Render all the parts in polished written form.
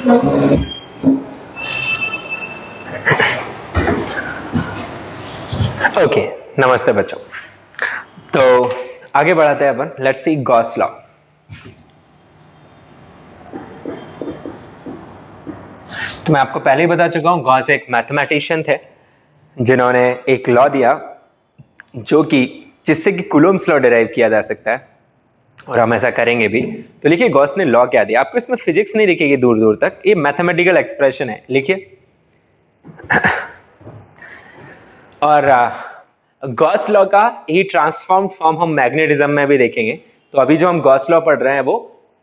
Okay, नमस्ते बच्चों। तो आगे बढ़ाते हैं अपन। Let's see Gauss law. तो मैं आपको पहले ही बता चुका हूं, गॉस एक मैथमेटिशियन थे जिन्होंने एक लॉ दिया जो कि जिससे कि कूलोम्स लॉ डिराइव किया जा सकता है, और हम ऐसा करेंगे भी। तो लिखिए गॉस ने लॉ क्या दिया। आपको इसमें फिजिक्स नहीं दिखेगी दूर दूर तक, ये मैथमेटिकल एक्सप्रेशन है। लिखिए और गॉस लॉ का ही ट्रांसफॉर्म्ड फॉर्म हम मैग्नेटिज्म में भी देखेंगे। तो अभी जो हम गॉस लॉ पढ़ रहे हैं वो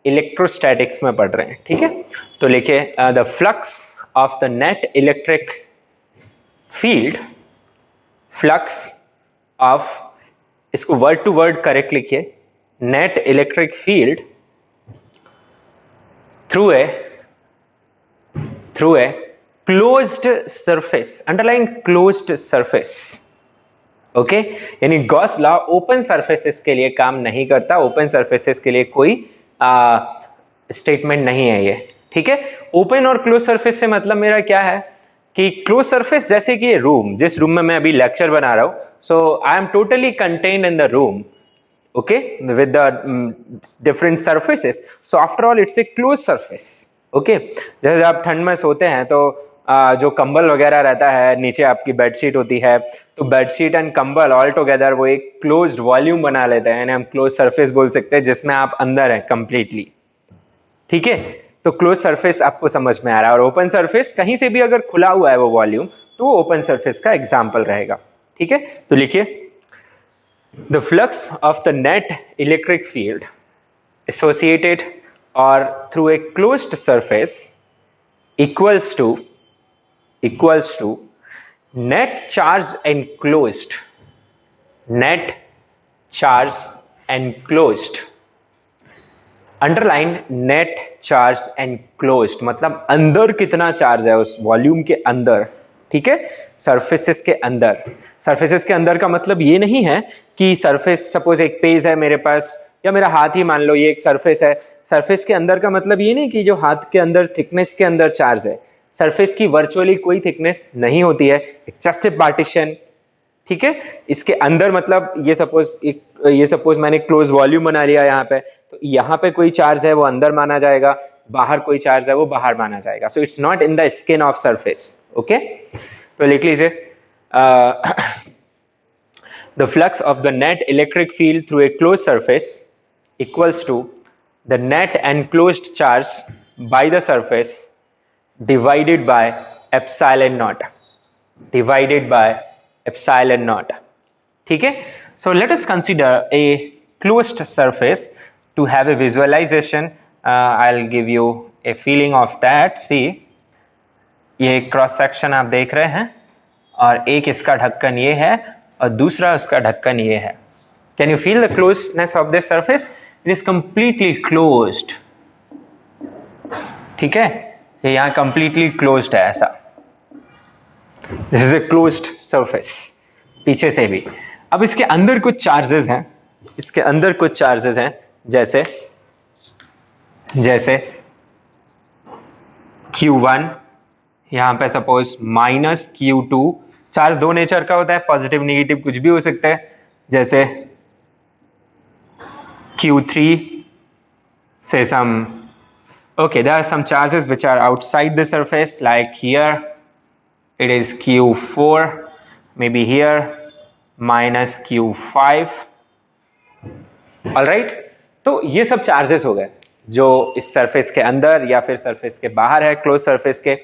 इलेक्ट्रोस्टैटिक्स में पढ़ रहे हैं, ठीक है। तो लिखिए the flux of the net electric field, flux of, इसको वर्ड टू वर्ड करेक्ट लिखिए, net electric field through a closed surface, underline closed surface. Okay, यानी गॉस लॉ ओपन सरफेसेस के लिए काम नहीं करता। ओपन सरफेसेस के लिए कोई स्टेटमेंट नहीं है ये, ठीक है। ओपन और क्लोज सरफेस से मतलब मेरा क्या है कि क्लोज सरफेस जैसे कि ये रूम, जिस रूम में मैं अभी लेक्चर बना रहा हूं, so I am totally contained in the room, okay, with the different surfaces, so after all it's a closed surface, okay। जैसे आप ठंड में सोते हैं तो जो कंबल वगैरह रहता है, नीचे आपकी बेडशीट होती है, तो बेडशीट एंड कंबल ऑल टुगेदर वो एक क्लोज्ड वॉल्यूम बना लेते हैं, यानी हम क्लोज सरफेस बोल सकते हैं, जिसमें आप अंदर हैं कंप्लीटली, ठीक है। तो क्लोज सरफेस आपको समझ में आ रहा है। और ओपन सरफेस कहीं से भी अगर खुला हुआ है वो वॉल्यूम, तो वो ओपन सरफेस का एग्जाम्पल रहेगा, ठीक है। तो लिखिए the flux of the net electric field associated or through a closed surface equals to net charge enclosed, net charge enclosed, underline net charge enclosed, मतलब अंदर कितना चार्ज है उस वॉल्यूम के अंदर, ठीक है। सरफेसेस के अंदर, सरफेसेस के अंदर का मतलब ये नहीं है कि सरफेस, सपोज एक पेज है मेरे पास, या मेरा हाथ ही मान लो ये एक सरफेस है। सरफेस के अंदर का मतलब ये नहीं कि जो हाथ के अंदर थिकनेस के अंदर चार्ज है। सरफेस की वर्चुअली कोई थिकनेस नहीं होती है, जस्ट ए पार्टीशन, ठीक है। इसके अंदर मतलब ये सपोज मैंने क्लोज वॉल्यूम बना लिया यहाँ पे, तो यहाँ पे कोई चार्ज है वो अंदर माना जाएगा, बाहर कोई चार्ज है वो बाहर माना जाएगा। So it's not in the skin of surface, okay. तो लिख लीजिए the flux of the net electric field through a close surface equals to the net enclosed charge by the surface divided by epsilon naught, divided by epsilon naught, ठीक है। So let us consider a closed surface to have a visualization. I'll give you a feeling of that. See, ये cross section आप देख रहे हैं, और एक इसका ढक्कन ये है और दूसरा उसका ढक्कन ये है। Can you feel the closeness of this surface? It is completely closed, ठीक है। ये यहाँ कंप्लीटली क्लोज्ड है, ऐसा। This is a closed surface, पीछे से भी। अब इसके अंदर कुछ चार्जेस हैं, इसके अंदर कुछ चार्जेस हैं, जैसे Q1, यहां पे सपोज माइनस Q2। चार्ज दो नेचर का होता है, पॉजिटिव नेगेटिव कुछ भी हो सकता है, जैसे Q3 से सम, okay, there are some charges which are outside the surface, like here it is Q4, maybe here minus Q5, all right। तो ये सब चार्जेस हो गए जो इस सरफेस के अंदर या फिर सरफेस के बाहर है, क्लोज सरफेस के,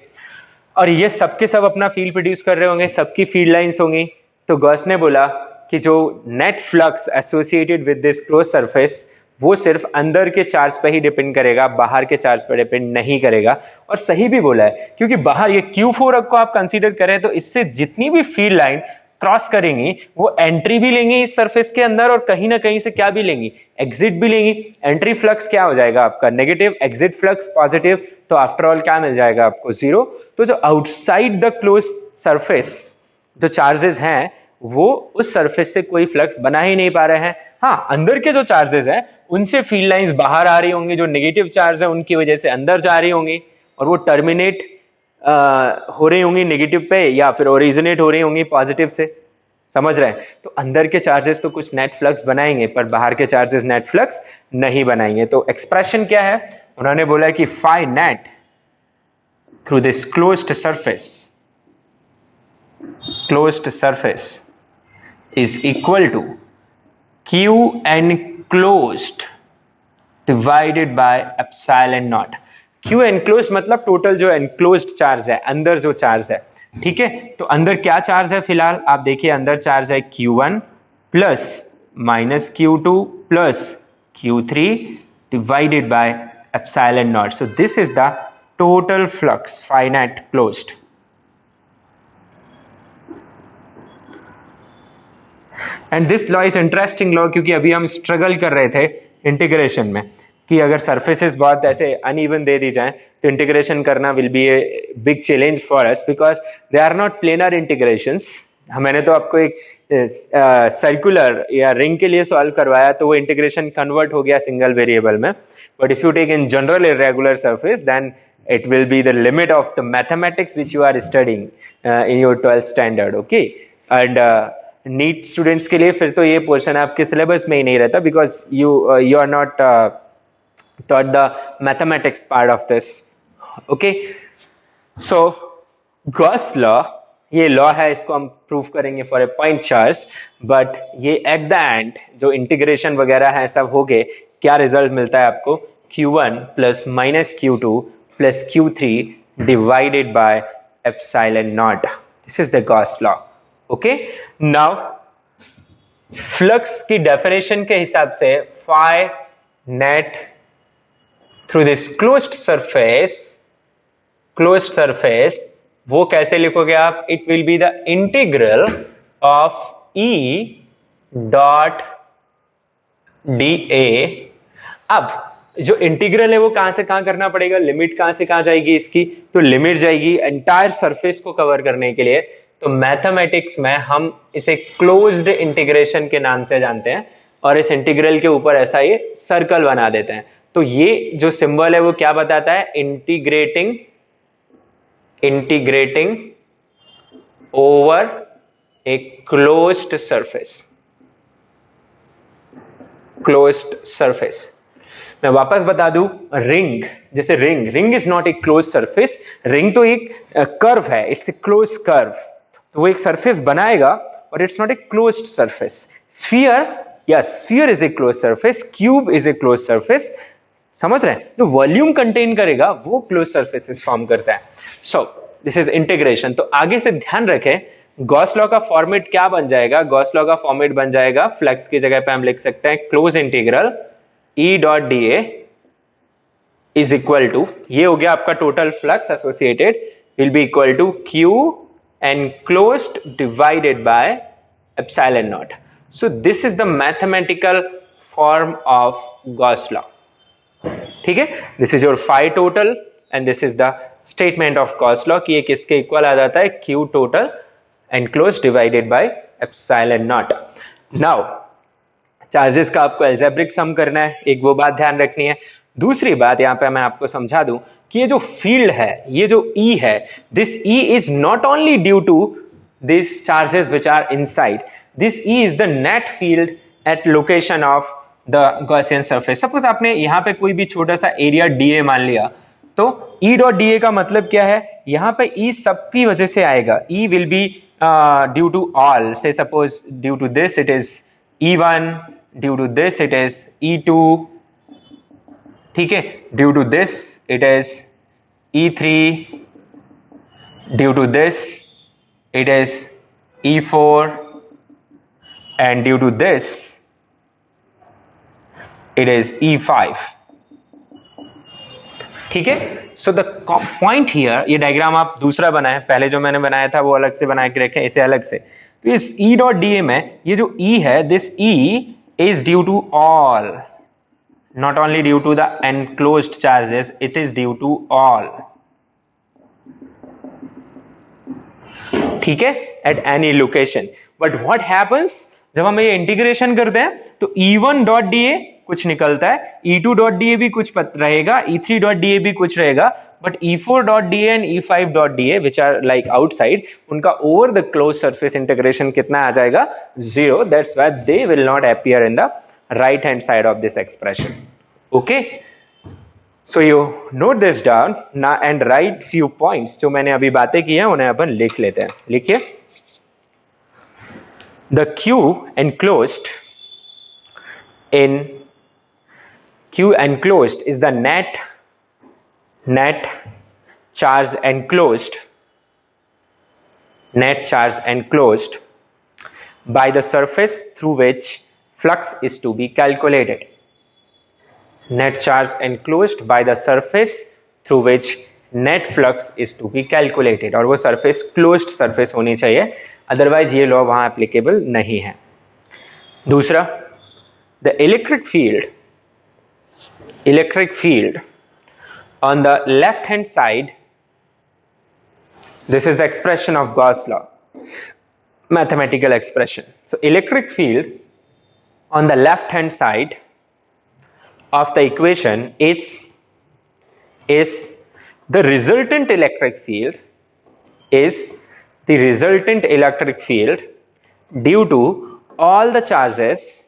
और ये सब के सब अपना फील्ड प्रोड्यूस कर रहे होंगे, सबकी फील्ड लाइंस होंगी। तो गॉस ने बोला कि जो net flux associated with this close surface वो सिर्फ अंदर के चार्ज पे ही डिपेंड करेगा, बाहर के चार्ज पे डिपेंड नहीं करेगा। और सही भी बोला है, क्योंकि बाहर ये Q4 को आप कंसीडर करें तो इससे जितनी भी फील्ड लाइन क्रॉस करेंगी वो एंट्री भी लेंगी इस सरफेस के अंदर, और कहीं ना कहीं से क्या भी लेंगी, एग्जिट भी लेंगी। एंट्री फ्लक्स क्या हो जाएगा आपका नेगेटिव, एग्जिट फ्लक्स पॉजिटिव, तो आफ्टर ऑल क्या मिल जाएगा आपको, जीरो। तो जो आउटसाइड द क्लोज सरफेस जो चार्जेस हैं वो उस सरफेस से कोई फ्लक्स बना ही नहीं पा रहे हैं। हाँ, अंदर के जो चार्जेस हैं उनसे फील्ड लाइंस बाहर आ रही होंगी, जो नेगेटिव चार्ज है उनकी वजह से अंदर जा रही होंगी, और वो टर्मिनेट हो रही होंगी नेगेटिव पे या फिर ओरिजिनेट हो रही होंगी पॉजिटिव से, समझ रहे हैं? तो अंदर के चार्जेस तो कुछ नेट फ्लक्स बनाएंगे पर बाहर के चार्जेस नेट फ्लक्स नहीं बनाएंगे। तो एक्सप्रेशन क्या है? उन्होंने बोला कि phi net through this closed surface is equal to q enclosed divided by epsilon naught। q enclosed मतलब टोटल जो enclosed चार्ज है, अंदर जो चार्ज है, ठीक है? तो अंदर क्या चार्ज है फिलहाल आप देखिए, अंदर चार्ज है q1 plus minus q2 plus q3 divided by epsilon naught। so this is the total flux finite closed। And this law is interesting law, क्योंकि अभी हम स्ट्रगल कर रहे थे इंटीग्रेशन में कि अगर सरफेसेस बहुत ऐसे अनइवन दे दी जाएं तो इंटीग्रेशन करना will be a big challenge for us because they are not planar integrations. मैंने तो आपको एक सर्कुलर या रिंग के लिए सॉल्व करवाया तो वो इंटीग्रेशन कन्वर्ट हो गया सिंगल वेरिएबल में, but if you take in general irregular surface then it will be the limit of the mathematics which you are studying in your 12th standard, okay? And NEET students के लिए फिर तो ये portion आपके syllabus में ही नहीं रहता because you are not taught the mathematics part of this, okay? So Gauss law, ये लॉ है, इसको हम प्रूव करेंगे for a point charge, but ये एट द एंड जो इंटीग्रेशन वगैरह है सब हो गए, क्या रिजल्ट मिलता है आपको? q1 plus minus q2 plus q3 divided by epsilon naught. This is the Gauss law, okay? Now flux की डेफिनेशन के हिसाब से phi net through this closed surface वो कैसे लिखोगे आप? It will be the integral of E dot d A. अब जो इंटीग्रल है वो कहां से कहां करना पड़ेगा? लिमिट कहां से कहां जाएगी इसकी? तो लिमिट जाएगी एंटायर सरफेस को कवर करने के लिए, तो मैथमेटिक्स में हम इसे क्लोज्ड इंटीग्रेशन के नाम से जानते हैं और इस इंटीग्रल के ऊपर ऐसा ये सर्कल बना देते हैं। तो ये जो सिंबल है वो क्या बताता है? Integrating over a closed surface. मैं वापस बता दूं, रिंग, जैसे ring is not a close surface, ring तो एक कर्व है, इट्स ए क्लोज कर्व, तो वो एक सरफेस बनाएगा और it's not a closed surface. Sphere, yes, sphere is a close surface, cube is a close surface, समझ रहे हैं? जो वॉल्यूम कंटेन करेगा वो क्लोज सरफेसेस फॉर्म करता है। So this is integration. तो आगे से ध्यान रखें, गॉस लॉ का फॉर्मेट क्या बन जाएगा? गॉस लॉ का फॉर्मेट बन जाएगा, फ्लक्स की जगह पे हम लिख सकते हैं close integral E dot d A is equal to, ये हो गया आपका total flux associated, will be equal to Q enclosed divided by epsilon naught। So this is the mathematical form of Gauss law, ठीक है? This is your phi total and this is the statement of Gauss law कि ये किसके equal आ जाता है? Q total enclosed divided by epsilon naught। Now charges का आपको algebraic sum करना है, एक वो बात ध्यान रखनी है। दूसरी बात यहाँ पे मैं आपको समझा दूं कि ये जो फील्ड है, ये जो E है, this E is not only due to this charges which are inside, this E is the net field at location of the Gaussian surface. Suppose आपने यहाँ पे कोई भी छोटा सा एरिया dA मान लिया, तो E डॉट dA का मतलब क्या है? यहाँ पे E सबकी वजह से आएगा, E will be due to all, say suppose due to this it is E1, due to this it is E2, ठीक है? due to this it is E3, due to this it is E4 and due to this it is E5, ठीक है? so the point here, ये diagram आप दूसरा बनाएं, पहले जो मैंने बनाया था वो अलग से बना के रखें, इसे अलग से। तो इस E डॉट डी में ये जो E है, this E is due to all, not only due to the enclosed charges, it is due to all, ठीक है? at any location। but what happens जब हम ये इंटीग्रेशन करते हैं तो E1 डॉट डी कुछ निकलता है, E2 डॉट डी भी कुछ रहेगा, E3 डॉट डी भी कुछ रहेगा, but E4.dA and E5.dA which are like outside, उनका over the close surface integration कितना आ जाएगा? 0. That's why they will not appear in the right hand side of this expression. Okay, so you note this down ना and write few points. जो मैंने अभी बातें की हैं उन्हें अपन लिख लेते हैं. लिखिए, the Q enclosed is the net charge enclosed by the surface through which flux is to be calculated. Net charge enclosed by the surface through which net flux is to be calculated. और वो surface closed surface होनी चाहिए, otherwise ये law वहाँ applicable नहीं है. दूसरा, the electric field on the left hand side, this is the expression of Gauss law, mathematical expression. So electric field on the left hand side of the equation is the resultant electric field due to all the charges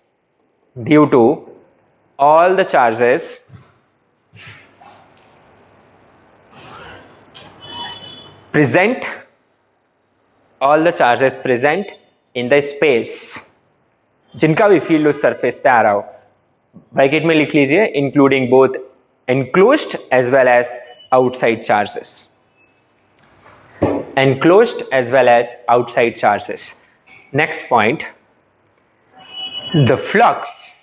present in the space, जिनका भी field उस surface पे आ रहा हो. Bracket में लिख लीजिए, including both enclosed as well as outside charges. Enclosed as well as outside charges. Next point, the flux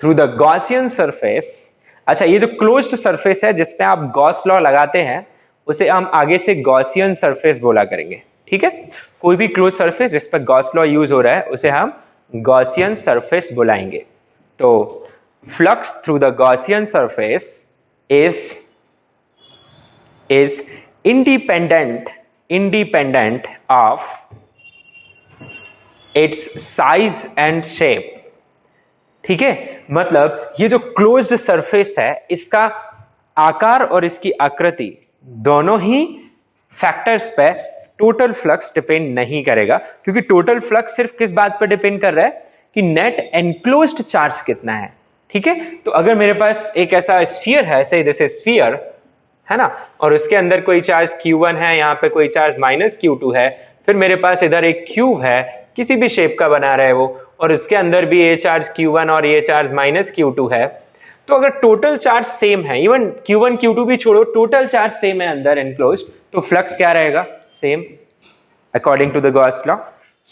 through the Gaussian surface. अच्छा, ये जो क्लोज्ड सरफेस है जिसपे आप गॉस लॉ लगाते हैं उसे हम आगे से गॉसियन सरफेस बोला करेंगे. ठीक है, कोई भी क्लोज सरफेस जिस पर गॉस लॉ यूज हो रहा है उसे हम गॉसियन सरफेस बुलाएंगे. तो flux through the Gaussian surface is independent of its size and shape. ठीक है, मतलब ये जो क्लोज्ड सरफेस है इसका आकार और इसकी आकृति दोनों ही फैक्टर्स पे टोटल फ्लक्स डिपेंड नहीं करेगा, क्योंकि टोटल फ्लक्स सिर्फ किस बात पर डिपेंड कर रहा है कि नेट एनक्लोज्ड चार्ज कितना है. ठीक है, तो अगर मेरे पास एक ऐसा स्फीयर है, से जैसे स्फीयर है ना, और उसके अंदर कोई चार्ज Q1 है, यहाँ पे कोई चार्ज -Q2 है, फिर मेरे पास इधर एक क्यूब है, किसी भी शेप का बना रहा है वो, और उसके अंदर भी ये चार्ज Q1 और ये चार्ज -Q2 है. तो अगर टोटल चार्ज सेम है, इवन Q1 Q2 भी छोड़ो, टोटल चार्ज सेम है अंदर एनक्लोज्ड, तो फ्लक्स क्या रहेगा? Same, according to the Gauss law.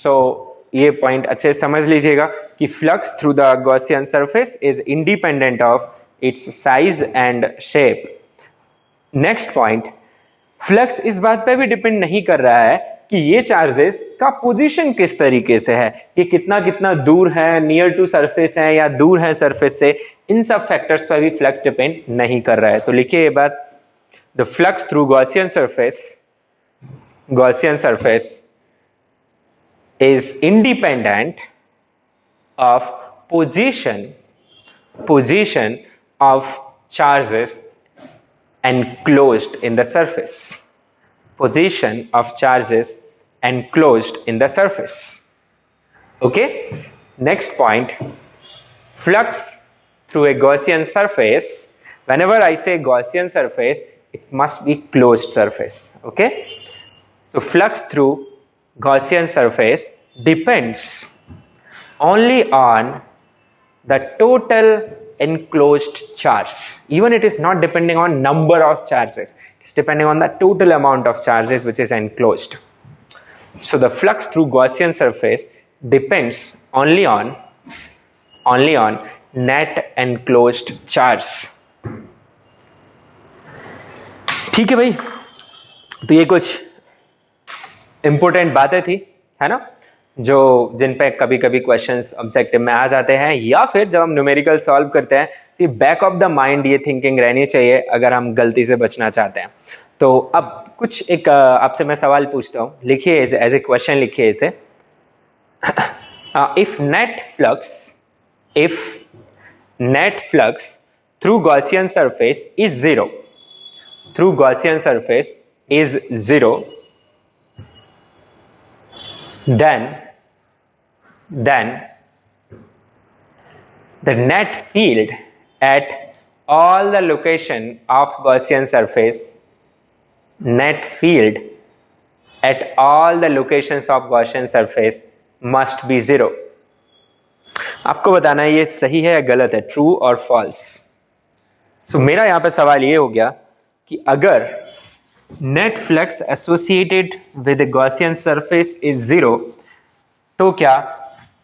So ये पॉइंट अच्छे से समझ लीजिएगा कि flux through the Gaussian surface is independent of its size and shape. Next point, flux इस बात पे भी डिपेंड नहीं कर रहा है कि ये चार्जेस का पोजीशन किस तरीके से है, ये कितना कितना दूर है, नियर टू सरफेस है या दूर है सरफेस से, इन सब फैक्टर्स पर भी फ्लक्स डिपेंड नहीं कर रहा है. तो लिखिए ये बात, the flux through Gaussian surface is independent of position of charges enclosed in the surface. Position of charges enclosed in the surface. Okay, next point, flux through a Gaussian surface. Whenever I say Gaussian surface, it must be closed surface. Okay, so flux through Gaussian surface depends only on the total enclosed charge. Even it is not depending on number of charges, it's depending on the total amount of charges which is enclosed. So the flux through Gaussian surface depends only on net enclosed charge. ठीक है भाई, तो ये कुछ important बातें थी, है ना, जो जिन पे कभी कभी क्वेश्चंस ऑब्जेक्टिव में आ जाते हैं, या फिर जब हम न्यूमेरिकल सॉल्व करते हैं तो बैक ऑफ द माइंड ये थिंकिंग रहनी चाहिए अगर हम गलती से बचना चाहते हैं. तो अब कुछ एक आपसे मैं सवाल पूछता हूँ, लिखिए एज ए क्वेश्चन, लिखिए इसे. If net flux through Gaussian surface is 0, through Gaussian surface is 0, then the net field at all the location of Gaussian surface, net field at all the locations of Gaussian surface must be 0. आपको बताना है ये सही है या गलत है, true और फॉल्स. सो मेरा यहां पे सवाल ये हो गया कि अगर net flux associated with Gaussian surface is 0, तो क्या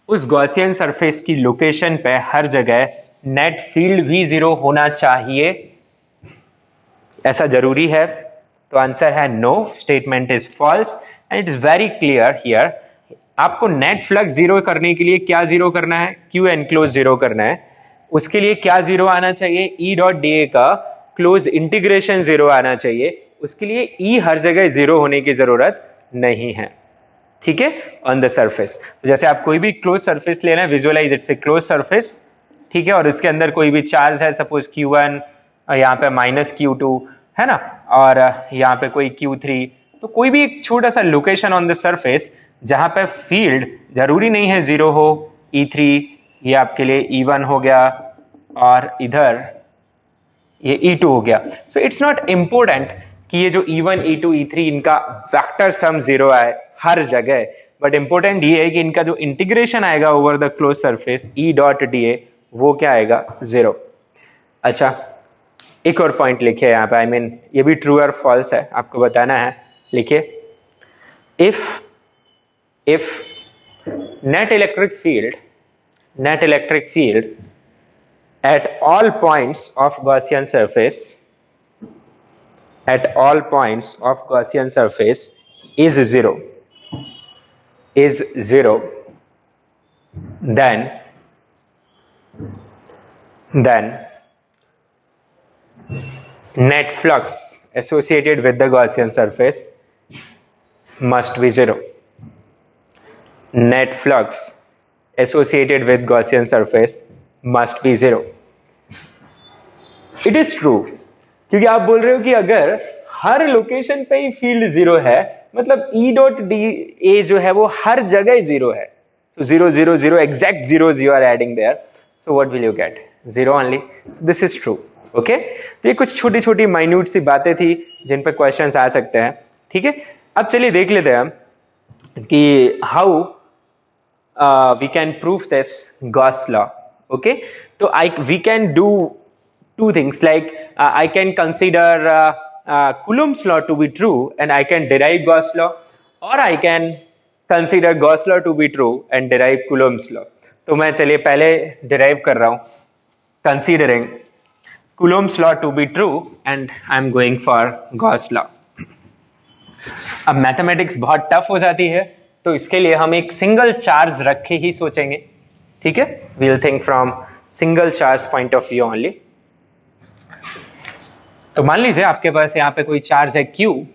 उस गॉसियन सरफेस की लोकेशन पे हर जगह नेट फील्ड भी 0 होना चाहिए? ऐसा जरूरी है? तो आंसर है no, statement is false and it is very clear here. आपको नेट फ्लक्स 0 करने के लिए क्या 0 करना है? क्यू एनक्लोज 0 करना है. उसके लिए क्या 0 आना चाहिए? ई डॉट डी ए का क्लोज इंटीग्रेशन 0 आना चाहिए. उसके लिए ई हर जगह 0 होने की जरूरत नहीं है. ठीक है, ऑन द सरफेस. तो जैसे आप कोई भी क्लोज सरफेस लेना है, visualise it's a close surface, ठीक है, और उसके अंदर कोई भी चार्ज है, सपोज Q1, यहाँ पे -Q2 है ना, और यहाँ पे कोई Q3, तो कोई भी एक छोटा सा लोकेशन ऑन द सरफेस जहां पे फील्ड जरूरी नहीं है 0 हो, E3 ये आपके लिए E1 हो गया और इधर ये E2 हो गया. सो इट्स नॉट इम्पोर्टेंट कि ये जो E1, E2, E3 इनका वेक्टर सम 0 आए हर जगह, बट इंपॉर्टेंट ये है कि इनका जो इंटीग्रेशन आएगा over the close surface E dot DA वो क्या आएगा? 0. अच्छा, एक और पॉइंट लिखिए यहाँ पे, आई मीन ये भी ट्रू और फॉल्स है, आपको बताना है. लिखिए, if net electric field at all points of Gaussian surface is 0, then net flux associated with the Gaussian surface must be 0. Net flux associated with Gaussian surface must be 0. It is true, क्योंकि आप बोल रहे हो कि अगर हर location पे ही field 0 है, मतलब E डॉट डी ए जो है वो हर जगह 0 है. So 0, 0, 0, exact zeros you are adding there. So what will you get? 0 only. This is true. Okay? तो ये कुछ छोटी छोटी माइन्यूट सी बातें थी जिन पे क्वेश्चंस आ सकते हैं. ठीक है, अब चलिए देख लेते हैं हम कि how we can prove this Gauss law. Okay, so we can do two things, like I can consider Coulomb's law to be true and I can derive Gauss law, or I can consider Gauss law to be true and derive Coulomb's law. तो मैं चलिए पहले derive कर रहा हूँ, considering Coulomb's law to be true and I'm going for Gauss law. अब mathematics बहुत tough हो जाती है, तो इसके लिए हम एक सिंगल चार्ज रख के ही सोचेंगे. ठीक है, we will think from single charge point of view only. तो मान लीजिए आपके पास यहाँ पे कोई चार्ज है Q,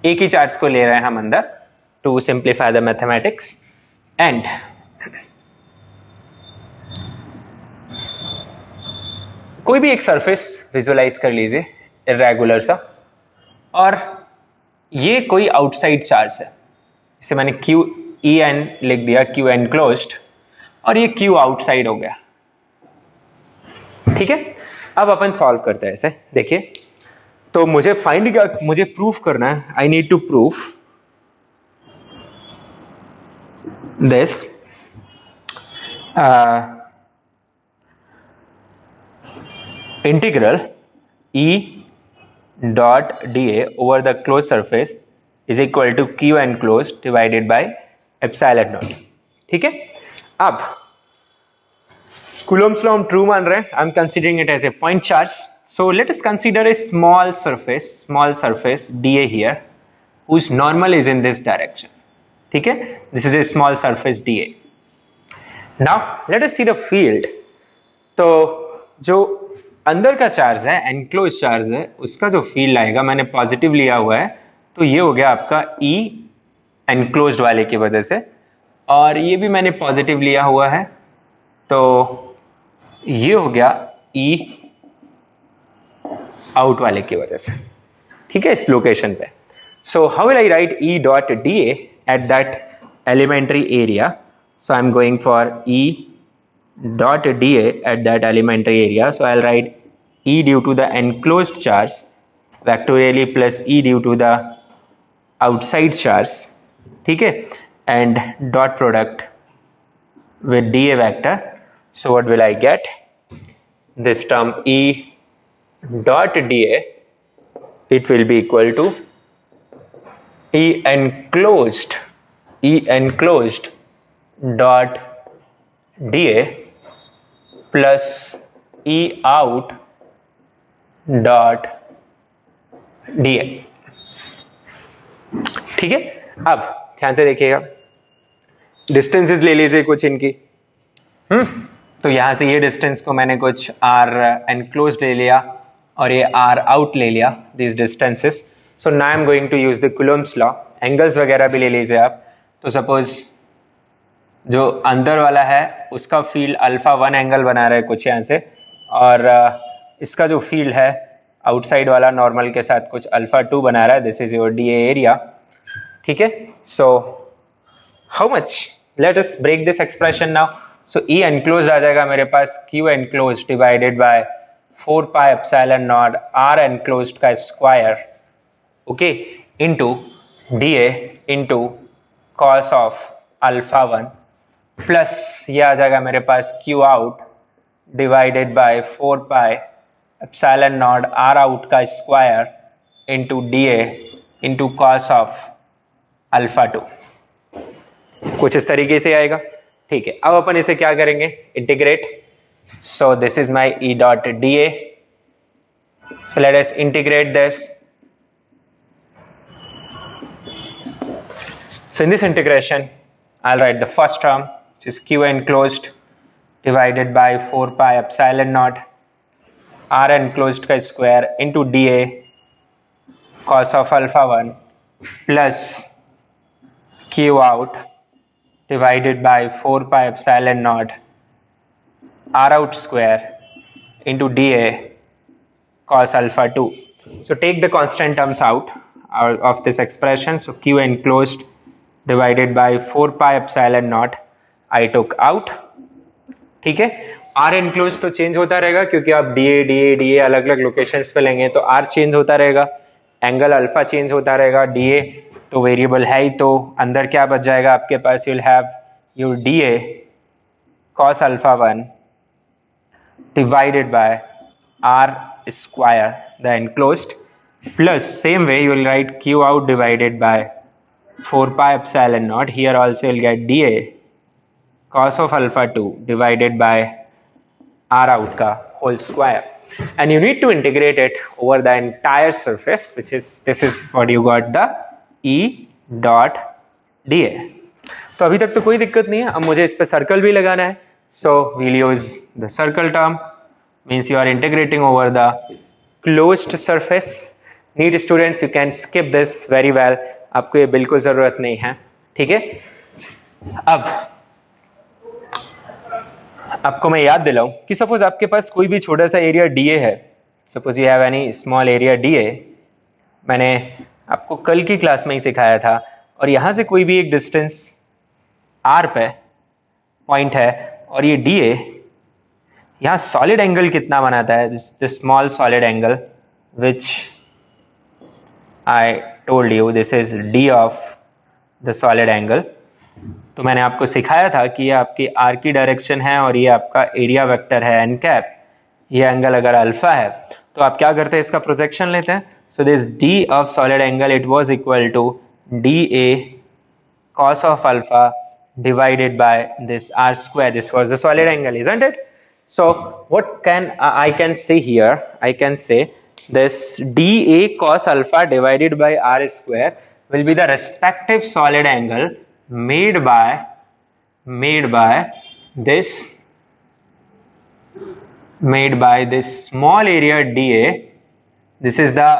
एक ही चार्ज को ले रहे हैं हम अंदर to simplify the mathematics, and कोई भी एक सरफेस विजुअलाइज कर लीजिए इरेगुलर सा, और ये कोई आउटसाइड चार्ज है, इसे मैंने QEN लिख दिया, Q एनक्लोज्ड, और ये Q आउटसाइड हो गया. ठीक है, अब अपन सॉल्व करते हैं इसे. देखिए, तो मुझे मुझे प्रूफ करना है, I need to proof this integral E dot dA over the closed surface is equal to Q enclosed divided by epsilon naught. ठीक है, अब Coulomb's law हम ट्रू मान रहे हैं, I am considering it as a point charge. So let us consider a small surface dA here whose normal is in this direction. ठीक है, this is a small surface dA. Now let us see the field. तो जो अंदर का charge है, enclose charge है, उसका जो फील्ड आएगा, मैंने पॉजिटिव लिया हुआ है, तो ये हो गया आपका E एनक्लोज्ड वाले की वजह से, और ये भी मैंने पॉजिटिव लिया हुआ है, तो ये हो गया E आउट वाले की वजह से, ठीक है, इस लोकेशन पे. So how will I right E dot dA at that elementary area? So I'm going for E dot dA at that elementary area. So I'll write E due to the enclosed charge vectorially plus E due to the outside charge, ठीक है, and dot product with dA vector. So what will I get? This term E dot dA, it will be equal to E enclosed dot dA plus E out dot dA. ठीक है, अब ध्यान से देखिएगा, distances ले लीजिए कुछ इनकी. तो यहां से ये डिस्टेंस को मैंने कुछ R enclosed ले लिया और ये R out ले लिया, these distances. So now I'm going to use the Coulomb's law. Angles वगैरह भी ले लीजिए आप. तो सपोज जो अंदर वाला है उसका फील्ड α1 एंगल बना रहा है कुछ यहाँ से, और इसका जो फील्ड है आउटसाइड वाला नॉर्मल के साथ कुछ α2 बना रहा है. This is your dA area, ठीक है. So how much, let us break this expression now. So E enclosed आ जाएगा मेरे पास Q enclosed divided by 4 pi epsilon naught R enclosed का square, okay, into dA into cos of α1 plus ये आ जाएगा मेरे पास Q out divided by 4 pi epsilon naught R out का square into dA into cos of α2. कुछ इस तरीके से आएगा, ठीक है. अब अपन इसे क्या करेंगे, integrate. So this is my E dot dA. So let us integrate this. So in this integration, I'll write the first term, which is Q enclosed divided by 4 pi epsilon naught R enclosed का square into dA cos of α1 plus Q out divided by 4 pi epsilon naught R out square into dA cos α2. So take the constant terms out of this expression. So Q enclosed divided by 4 pi epsilon naught I took out, ठीक है. R enclosed तो change होता रहेगा क्योंकि आप DA अलग अलग locations पे लेंगे तो R चेंज होता रहेगा, एंगल अल्फा चेंज होता रहेगा, DA तो वेरिएबल है ही, तो अंदर क्या बच जाएगा आपके पास, you will have your DA cos α1 divided by R square the enclosed plus same way you will write Q out divided by 4 pi epsilon naught. Here also you'll get dA cos of α2 divided by R out का whole square, and you need to integrate it over the entire surface, which is, this is what you got, the E dot dA. तो अभी तक तो कोई दिक्कत नहीं है. अब मुझे इस पे सर्कल भी लगाना है. So we'll use the circle term, means you are integrating over the closed surface. Need students, you can skip this very well. आपको ये बिल्कुल जरूरत नहीं है, ठीक है. अब आपको मैं याद दिलाऊं कि सपोज आपके पास कोई भी छोटा सा एरिया DA है. Suppose you have any small area DA. मैंने आपको कल की क्लास में ही सिखाया था, और यहाँ से कोई भी एक डिस्टेंस R पे पॉइंट है और ये DA, यहाँ सॉलिड एंगल कितना बनाता है, this small solid angle which I told you this is D of the solid angle. तो मैंने आपको सिखाया था कि ये आपकी R की डायरेक्शन है और ये आपका एरिया वेक्टर है n कैप. ये एंगल अगर अल्फा है तो आप क्या करते हैं, इसका प्रोजेक्शन लेते हैं. So this D of solid angle, it was equal to dA cos of alpha divided by this R square. This was the solid angle, isn't it? So what can I can say here, I can say this dA cos alpha divided by R square will be the respective solid angle made by this small area dA. This is the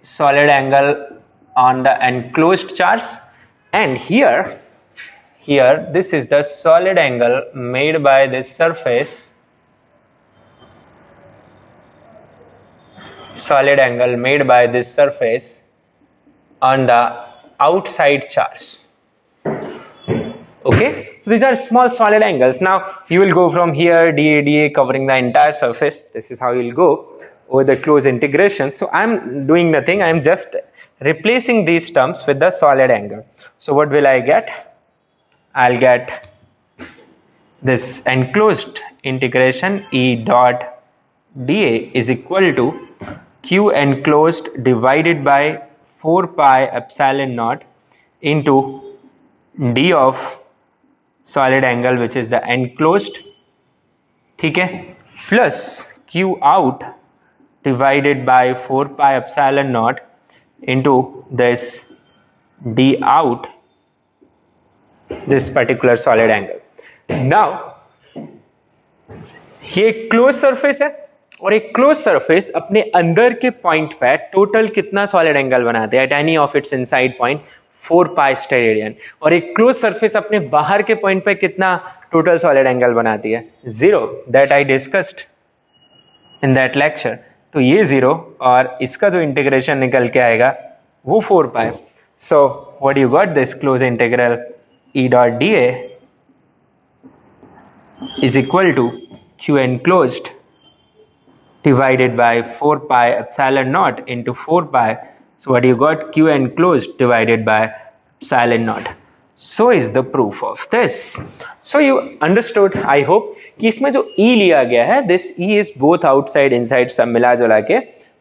solid angle on the enclosed charge, and here this is the solid angle made by this surface solid angle made by this surface on the outside charge. Okay, so these are small solid angles. Now you will go from here, dA covering the entire surface. This is how you will go over the closed integration. So I'm doing nothing, I'm just replacing these terms with the solid angle. So what will I get? I'll get this enclosed integration E dot dA is equal to Q enclosed divided by 4 pi epsilon naught into d of solid angle which is the enclosed, ठीक है, plus Q out divided by 4 pi epsilon naught into this d out, this particular solid angle. Now ये close surface है और एक close surface अपने अंदर के point पे टोटल कितना सॉलिड एंगल बनाते हैं at any of its inside point 4 pi steradian, और एक क्लोज सरफेस अपने बाहर के पॉइंट पे कितना टोटल सॉलिड एंगल बनाती है? 0. That I discussed in that lecture. तो ये 0 और इसका जो इंटीग्रेशन निकल के आएगा वो 4 pi. So what you got, this close integral E dot dA is equal to Q enclosed divided by 4 pi epsilon naught into 4 pi. So what you got? Q enclosed divided by epsilon naught. So is the proof of this. So you understood, I hope, कि इसमें जो E लिया गया है, this E is both outside inside सब मिला जुला के,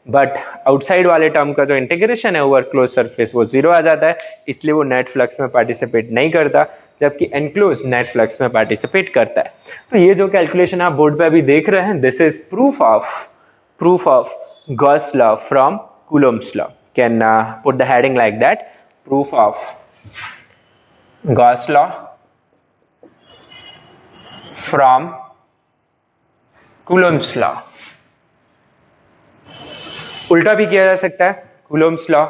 बट आउटसाइड वाले टर्म का जो इंटीग्रेशन है ओवर क्लोज सरफेस वो 0 आ जाता है, इसलिए वो नेट फ्लक्स में पार्टिसिपेट नहीं करता, जबकि एनक्लोज नेट फ्लक्स में पार्टिसिपेट करता है. तो ये जो कैलकुलेशन आप बोर्ड पे अभी देख रहे हैं, this is proof of Gauss law from Coulomb's law. Can put the heading like that, proof of Gauss law from Coulomb's law. उल्टा भी किया जा सकता है, Coulomb's law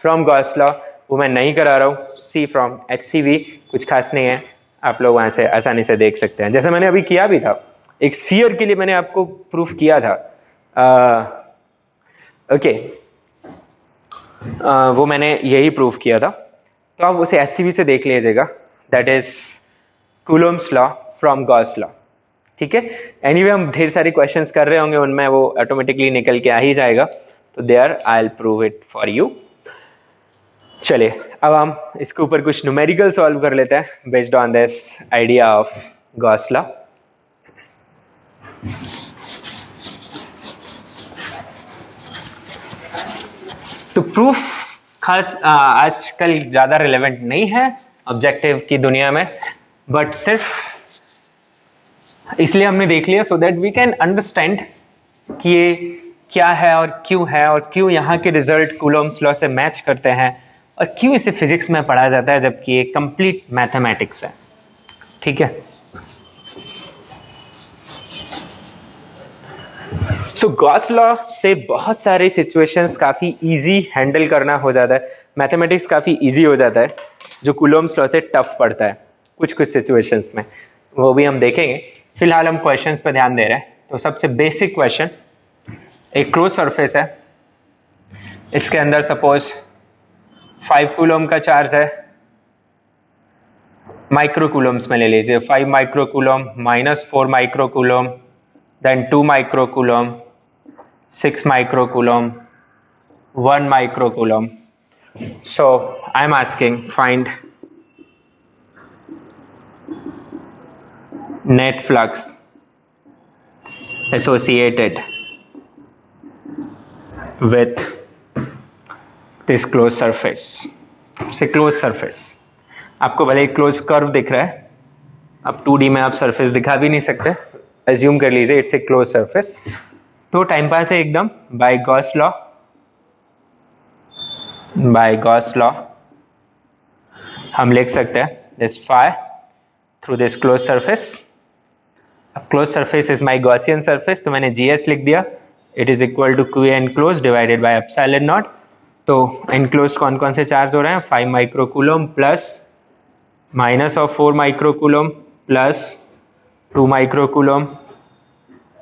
from Gauss law, वो मैं नहीं करा रहा हूँ. C from HCV कुछ खास नहीं है, आप लोग वहां से आसानी से देख सकते हैं. जैसे मैंने अभी किया भी था, एक स्फीयर के लिए मैंने आपको प्रूफ किया था, ओके, वो मैंने यही प्रूफ किया था, तो आप उसे HCV से देख लीजिएगा. That is Coulomb's law from Gauss law. ठीक है. एनीवे हम ढेर सारे क्वेश्चंस कर रहे होंगे, उनमें वो ऑटोमेटिकली निकल के आ ही जाएगा, तो there I will prove it for you. चलिए अब हम इसके ऊपर कुछ न्यूमेरिकल सॉल्व कर लेते हैं based on this idea of Gauss law. तो प्रूफ खास आजकल ज़्यादा रिलेवेंट नहीं है ऑब्जेक्टिव की दुनिया में, बट सिर्फ इसलिए हमने देख लिया so that we can understand कि ये क्या है और क्यों यहाँ के रिजल्ट कूलोम्स लॉ से मैच करते हैं, और क्यों इसे फिजिक्स में पढ़ा जाता है जबकि ये कंप्लीट मैथमेटिक्स है. ठीक है. सो गॉस लॉ से बहुत सारे सिचुएशंस काफ़ी इजी हैंडल करना हो जाता है, मैथमेटिक्स काफ़ी इजी हो जाता है, जो कूलोम्स लॉ से टफ पड़ता है कुछ सिचुएशंस में, वो भी हम देखेंगे. फिलहाल हम क्वेश्चंस पे ध्यान दे रहे हैं. तो सबसे बेसिक क्वेश्चन, एक क्लोज सरफेस है, इसके अंदर सपोज 5 कूलोम का चार्ज है, माइक्रो कूलोम्स में ले लीजिए, 5 micro coulomb minus 4 micro coulomb, then 2 microcoulomb, 6 microcoulomb, 1 microcoulomb. So I'm asking find net flux associated with this closed surface. से closed surface, आपको भले क्लोज कर्व दिख रहा है, अब 2D में आप सरफेस दिखा भी नहीं सकते, एज्यूम कर लीजिए इट्स ए क्लोज सरफेस. तो टाइम पास है एकदम. बाय गॉस लॉ हम लिख सकते हैं this phi through this close surface. अब close surface is my Gaussian surface, तो मैंने GS लिख दिया. It is equal to Q enclose divided by epsilon naught. तो एनक्लोज कौन कौन से चार्ज हो रहे हैं? 5 microcoulomb plus minus of 4 microcoulomb plus 2 microcoulomb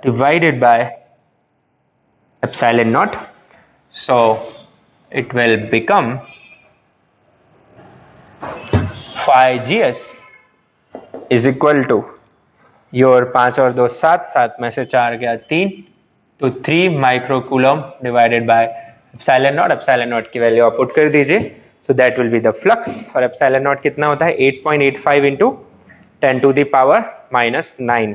divided by epsilon naught. so it will become phi gs is equal to your 5 और 2 7, 7 में से 4 गया 3, तो 3 microcoulomb divided by epsilon not. Epsilon not की वैल्यू आप पुट कर दीजिए. So that will be the flux. और एप्सिलॉन नॉट कितना होता है? 8.85 into 10 to the power minus 9.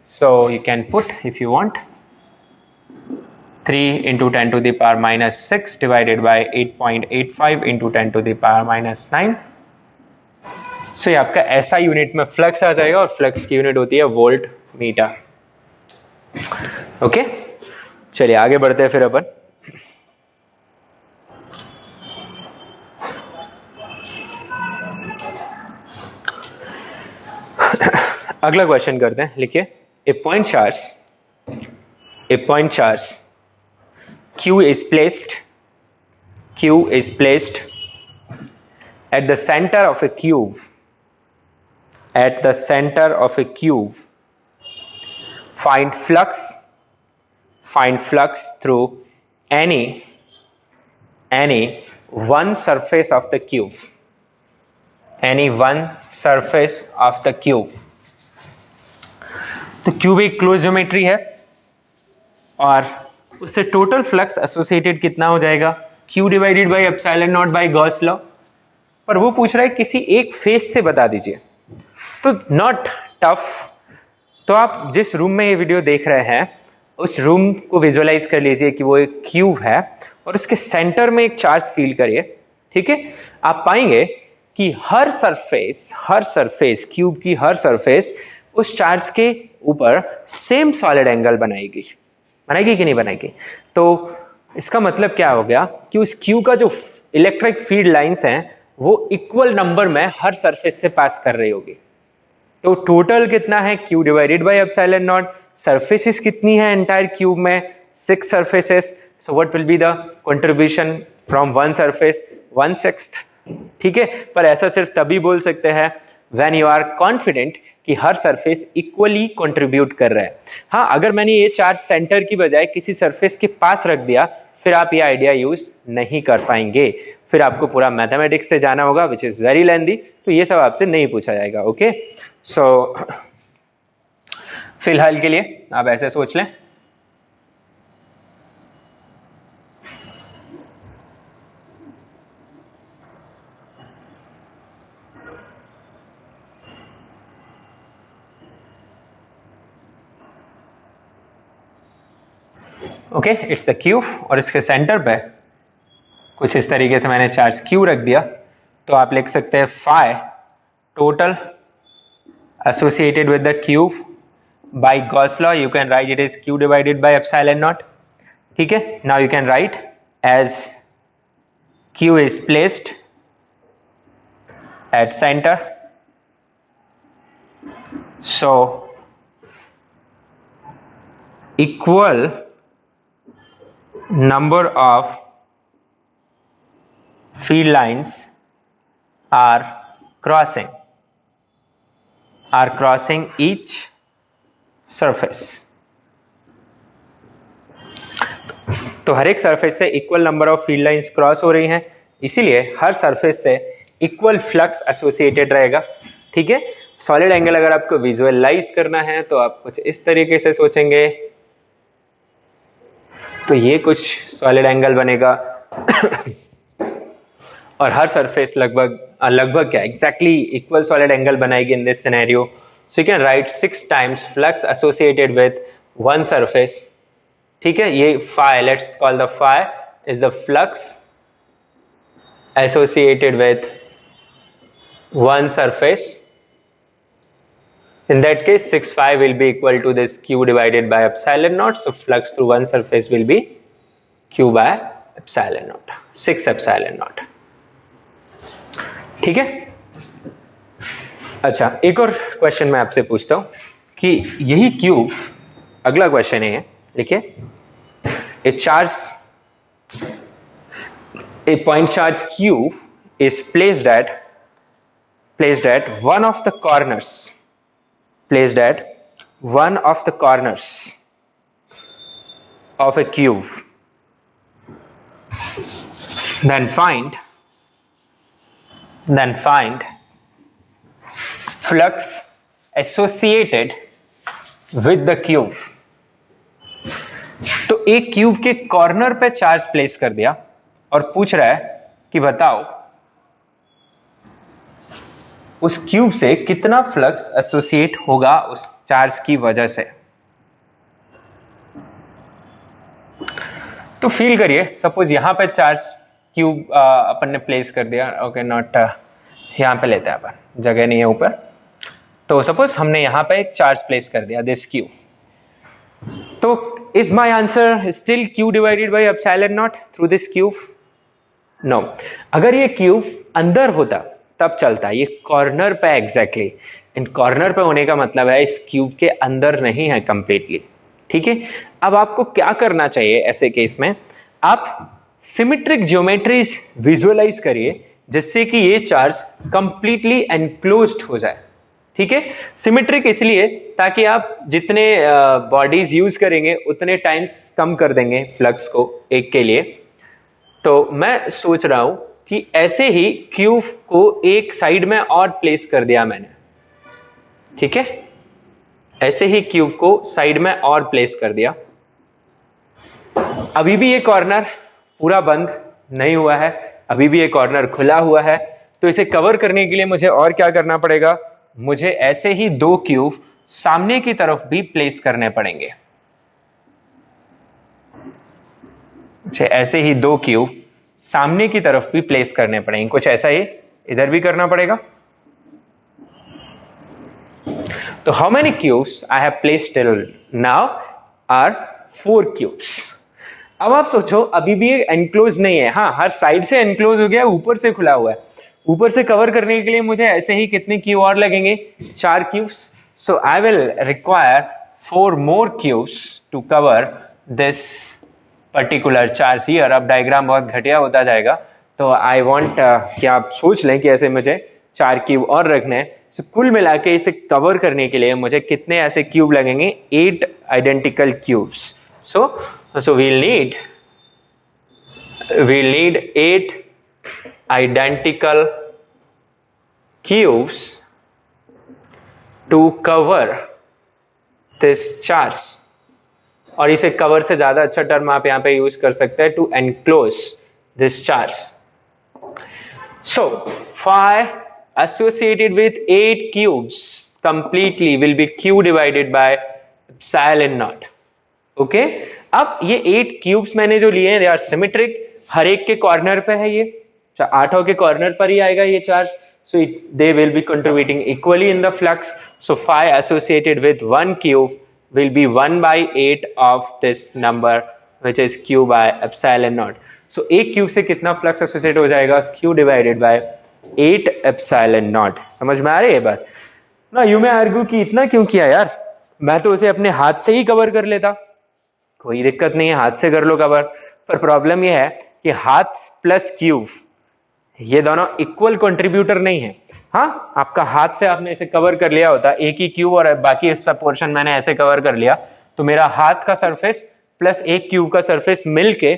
So you can put, if you want, 3 into 10 to the power minus 6 divided by 8.85 into 10 to the power minus 9. So ये आपका ऐसा unit में flux आ जाएगा, और फ्लक्स की यूनिट होती है वोल्ट मीटर. ओके, चलिए आगे बढ़ते हैं फिर अपन. अगला क्वेश्चन करते हैं. लिखिए, a point charge Q is placed at the center of a cube. At the center of a cube, find flux through any one surface of the cube. Any one surface of the cube. तो cube एक close geometry है, और उससे total flux associated कितना हो जाएगा? Q divided by epsilon not by Gauss law. पर वो पूछ रहा है किसी एक फेस से बता दीजिए. तो नॉट टफ. तो आप जिस रूम में ये वीडियो देख रहे हैं, उस रूम को विजुअलाइज कर लीजिए कि वो एक क्यूब है, और उसके सेंटर में एक चार्ज फील करिए. ठीक है, आप पाएंगे कि हर सरफेस क्यूब की हर सरफेस उस चार्ज के ऊपर सेम सॉलिड एंगल बनाएगी कि नहीं बनाएगी? तो इसका मतलब क्या हो गया कि उस क्यू का जो इलेक्ट्रिक फील्ड लाइंस हैं वो इक्वल नंबर में हर सरफेस से पास कर रही होगी. तो टोटल कितना है? Q divided by epsilon not. Surfaces कितनी है एंटायर क्यूब में? 6 surfaces. So what will be the contribution from one surface? 1/6. ठीक है, पर ऐसा सिर्फ तभी बोल सकते हैं व्हेन यू आर कॉन्फिडेंट कि हर सरफेस इक्वली कंट्रीब्यूट कर रहा है. हाँ, अगर मैंने ये चार्ज सेंटर की बजाय किसी सरफेस के पास रख दिया, फिर आप ये आइडिया यूज नहीं कर पाएंगे. फिर आपको पूरा मैथमेटिक्स से जाना होगा, विच इज वेरी लेंदी. तो ये सब आपसे नहीं पूछा जाएगा. ओके, सो फिलहाल के लिए आप ऐसे सोच लें. ओके, इट्स अ क्यूब, और इसके सेंटर पे कुछ इस तरीके से मैंने चार्ज क्यू रख दिया. तो आप लिख सकते हैं phi total associated with the cube by Gauss law. You can write it is Q divided by epsilon naught. ठीक है, now you can write as Q is placed at centre. So equal number of field lines are crossing each surface. तो हर एक surface से equal number of field lines cross हो रही हैं, इसीलिए हर surface से इक्वल फ्लक्स एसोसिएटेड रहेगा. ठीक है, सॉलिड एंगल अगर आपको विजुअलाइज करना है तो आप कुछ इस तरीके से सोचेंगे. तो ये कुछ सॉलिड एंगल बनेगा और हर सरफेस लगभग क्या एग्जैक्टली इक्वल सॉलिड एंगल बनाएगी in this scenario. So you can write 6 times flux associated with one surface. ठीक है, ये phi, let's call the phi is the flux associated with one surface. In that case, 6 phi will be equal to this Q divided by epsilon naught. So flux through one surface will be Q by epsilon naught, 6 epsilon naught. ठीक है. अच्छा, एक और question मैं आपसे पूछता हूं कि यही क्यूब, अगला क्वेश्चन है, लिखिए, a point charge Q is placed at one of the corners of a cube. then find flux associated with the cube. तो एक क्यूब के कॉर्नर पे चार्ज प्लेस कर दिया और पूछ रहा है कि बताओ उस क्यूब से कितना फ्लक्स एसोसिएट होगा उस चार्ज की वजह से। तो फील करिए, सपोज यहां पे चार्ज क्यूब अपन ने प्लेस कर दिया, ओके नॉट यहां पे लेते हैं अपन, जगह नहीं है ऊपर। तो सपोज हमने यहां पे एक चार्ज प्लेस कर दिया दिस क्यूब, तो is my answer still Q divided by epsilon naught through this cube? No. अगर ये क्यूब अंदर होता तब चलता, ये कॉर्नर पे एग्जैक्टली, इन कॉर्नर पे होने का मतलब है इस क्यूब के अंदर नहीं है कंप्लीटली। ठीक है, अब आपको क्या करना चाहिए ऐसे केस में, आप सिमेट्रिक ज्योमेट्रीज विजुअलाइज करिए जिससे कि ये चार्ज कंप्लीटली एनक्लोज्ड हो जाए। ठीक है, सिमेट्रिक इसलिए ताकि आप जितने बॉडीज यूज करेंगे उतने टाइम्स कम कर देंगे फ्लक्स को एक के लिए। तो मैं सोच रहा हूं कि ऐसे ही क्यूब को एक साइड में और प्लेस कर दिया मैंने। ठीक है, ऐसे ही क्यूब को साइड में और प्लेस कर दिया। अभी भी ये कॉर्नर पूरा बंद नहीं हुआ है, अभी भी ये कॉर्नर खुला हुआ है। तो इसे कवर करने के लिए मुझे और क्या करना पड़ेगा, मुझे ऐसे ही दो क्यूब सामने की तरफ भी प्लेस करने पड़ेंगे। ऐसे ही दो क्यूब सामने की तरफ भी प्लेस करने पड़ेंगे, कुछ ऐसा ही इधर भी करना पड़ेगा। तो how many cubes I have placed till now are 4 cubes. अब आप सोचो अभी भी एनक्लोज नहीं है, हाँ हर साइड से एनक्लोज हो गया, ऊपर से खुला हुआ है। ऊपर से कवर करने के लिए मुझे ऐसे ही कितने क्यूब और लगेंगे, 4 cubes. So I will require 4 more cubes to cover this particular charge here. अब डायग्राम बहुत घटिया होता जाएगा, तो आई वांट कि आप सोच लें कि ऐसे मुझे 4 क्यूब और रखने हैं। तो कुल मिला के इसे कवर करने के लिए मुझे कितने ऐसे क्यूब लगेंगे, 8 identical cubes. So we'll need 8 identical cubes to cover this charge। और इसे कवर से ज्यादा अच्छा टर्म आप यहां पे यूज कर सकते हैं, to enclose this charge. So phi associated with 8 cubes completely will be q divided by epsilon naught। Okay, अब ये 8 क्यूब्स मैंने जो लिए हैं दे आर सिमेट्रिक, हर एक के कॉर्नर पे है, ये 8 के कॉर्नर पर ही आएगा ये charge. So they will be contributing equally in the flux. So phi associated with 1 cube will be 1/8 of this number which is q by epsilon naught। सो एक क्यूब से कितना फ्लक्स एसोसिएट हो जाएगा, q divided bye 8 epsilon not. समझ में आ रही है बात ना? यू में आर्ग्यू कि इतना क्यों किया यार, मैं तो उसे अपने हाथ से ही कवर कर लेता, कोई दिक्कत नहीं है, हाथ से कर लो कवर। पर प्रॉब्लम यह है कि हाथ प्लस क्यूब ये दोनों इक्वल कंट्रीब्यूटर नहीं है। हाँ, आपका हाथ से आपने इसे कवर कर लिया होता एक ही क्यूब और बाकी इसका पोर्शन मैंने ऐसे कवर कर लिया, तो मेरा हाथ का सरफेस प्लस एक क्यूब का सरफेस मिलके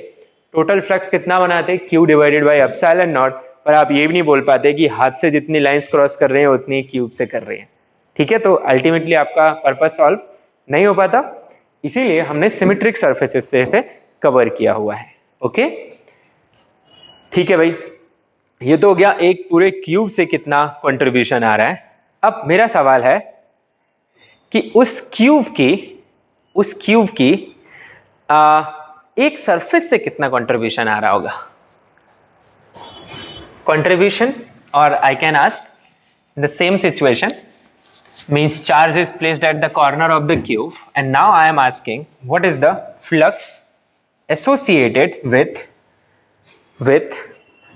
टोटल फ्लक्स कितना बनाते, Q divided by epsilon not. पर आप ये भी नहीं बोल पाते कि हाथ से जितनी लाइंस क्रॉस कर रहे हैं उतनी क्यूब से कर रहे हैं। ठीक है, तो अल्टीमेटली आपका पर्पस सॉल्व नहीं हो पाता, इसीलिए हमने सिमेट्रिक सरफेसेस से इसे कवर किया हुआ है। ओके, ठीक है भाई, ये तो हो गया एक पूरे क्यूब से कितना कंट्रीब्यूशन आ रहा है। अब मेरा सवाल है कि उस क्यूब की एक सरफेस से कितना कंट्रीब्यूशन आ रहा होगा। कंट्रीब्यूशन, और I can ask the same situation, means charge is placed at the corner of the cube, and now I am asking what is the flux associated with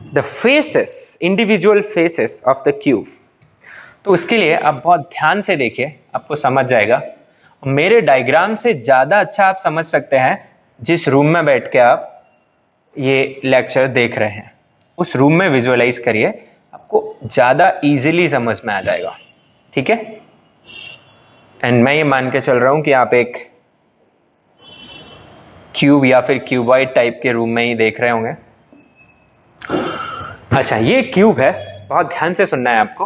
the faces, individual faces of the cube। तो उसके लिए आप बहुत ध्यान से देखिए, आपको समझ जाएगा। मेरे डायग्राम से ज्यादा अच्छा आप समझ सकते हैं जिस रूम में बैठ के आप ये लेक्चर देख रहे हैं, उस रूम में विजुअलाइज करिए, आपको ज्यादा इजीली समझ में आ जाएगा। ठीक है, एंड मैं ये मान के चल रहा हूं कि आप एक क्यूब या फिर क्यूबॉइड टाइप के रूम में ही देख रहे होंगे, अच्छा, ये क्यूब है, बहुत ध्यान से सुनना है आपको।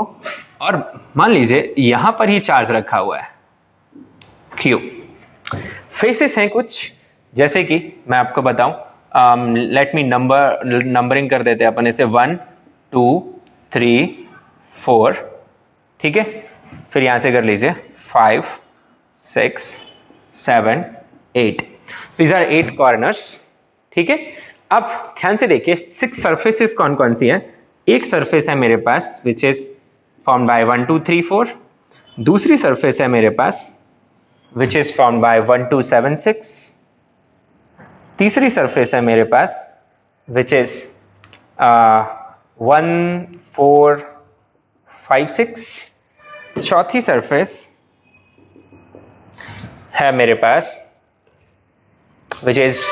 और मान लीजिए यहां पर ही चार्ज रखा हुआ है क्यूब। फेसेस हैं कुछ, जैसे कि मैं आपको बताऊं, लेट मी नंबरिंग कर देते हैं अपन इसे 1 2 3 4, ठीक है। फिर यहां से कर लीजिए 5 6 7 8। दीज आर 8 कॉर्नर्स, ठीक है। अब ध्यान से देखिए 6 सर्फेसेस कौन कौन सी हैं। एक सरफेस है मेरे पास विच इज फॉर्म्ड बाय 1 2 3 4। दूसरी सरफेस है मेरे पास which is formed by 1 2 7 6। तीसरी सरफेस है मेरे पास which is 1 4 5 6। चौथी सरफेस है मेरे पास which is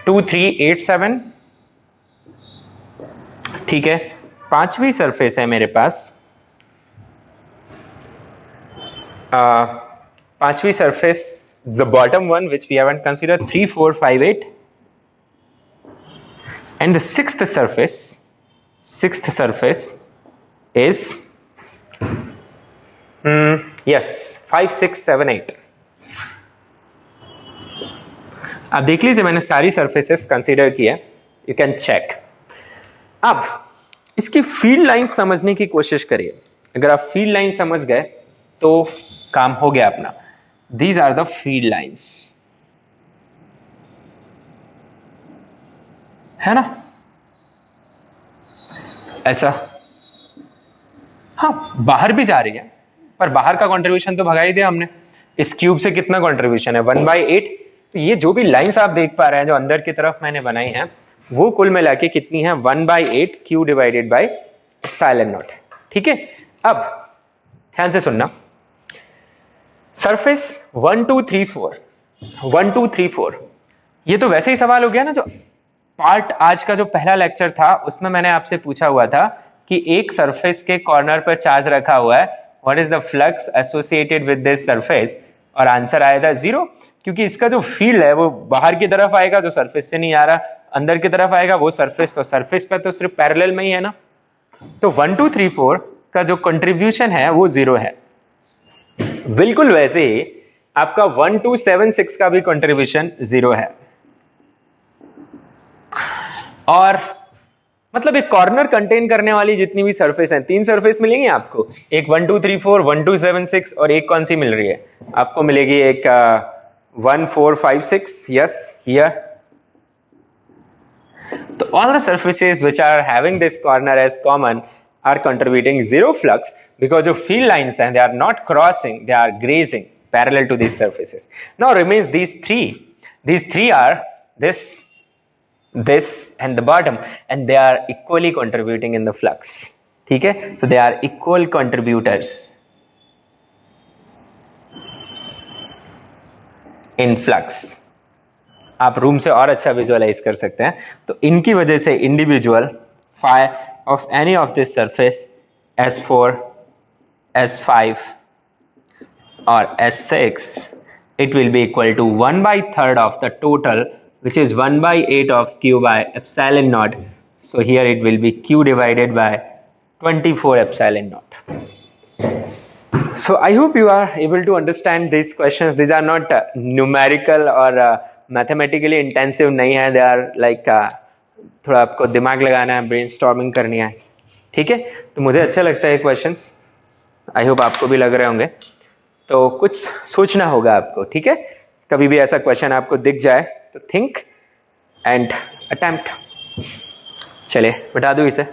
2 3 8 7, ठीक है। पांचवी सरफेस है मेरे पास पांचवी surface, the bottom one which we haven't considered, 3 4 5 8। and the sixth surface is yes 5 6 7 8। अब देख लीजिए मैंने सारी सरफेसेस कंसीडर किया, यू कैन चेक। अब इसकी फील्ड लाइन समझने की कोशिश करिए। अगर आप फील्ड लाइन समझ गए तो काम हो गया अपना। These are the field lines, है ना, ऐसा। हाँ, बाहर भी जा रही है, पर बाहर का कंट्रीब्यूशन तो भगा ही दिया हमने। इस क्यूब से कितना कंट्रीब्यूशन है 1/8। तो ये जो भी लाइंस आप देख पा रहे हैं जो अंदर की तरफ मैंने बनाई हैं, वो कुल मिला के कितनी है 1/8 Q divided by epsilon naught, ठीक है। अब ध्यान से सुनना, सरफेस 1 2 3 4 1 2 3 4, ये तो वैसे ही सवाल हो गया ना जो पार्ट आज का जो पहला लेक्चर था उसमें मैंने आपसे पूछा हुआ था कि एक सरफेस के कॉर्नर पर चार्ज रखा हुआ है, what is the flux associated with this surface, और आंसर आया था 0, क्योंकि इसका जो फील्ड है वो बाहर की तरफ आएगा, जो सरफेस से नहीं आ रहा, अंदर की तरफ आएगा वो सरफेस, तो सरफेस पर तो सिर्फ पैरेलल में ही है ना। तो 1 2 3 4 का जो कंट्रीब्यूशन है वो 0 है। बिल्कुल वैसे ही आपका 1 2 7 6 का भी कंट्रीब्यूशन 0 है। और मतलब एक कॉर्नर कंटेन करने वाली जितनी भी सरफेस हैं, 3 सरफेस मिलेंगी आपको, एक 1 2 3 4 1 2 7 6, और एक कौन सी मिल रही है आपको, मिलेगी एक 1 4 5 6, यस हियर। तो all the surfaces which are having this corner as common are contributing 0 flux, because जो field lines हैं they are not crossing, they are grazing parallel to these surfaces. Now remains these three are this and the bottom, and they are equally contributing in the flux, ठीक है। So they are equal contributors in flux। आप room से और अच्छा visualise कर सकते हैं। तो इनकी वजह से individual phi of any of this surface S4 S5 और S6, it will be equal to 1/3 of the total, which is 1/8 of Q by epsilon naught. So here it will be Q divided by 24 epsilon naught. So I hope you are able to understand these questions. These are not numerical or mathematically intensive नहीं है, they are like थोड़ा आपको दिमाग लगाना है, brainstorming करनी है, ठीक है। तो मुझे अच्छा लगता है क्वेश्चंस, आई होप आपको भी लग रहे होंगे। तो कुछ सोचना होगा आपको, ठीक है। कभी भी ऐसा क्वेश्चन आपको दिख जाए तो थिंक एंड अटेम्प्ट। चलिए बता दूं इसे।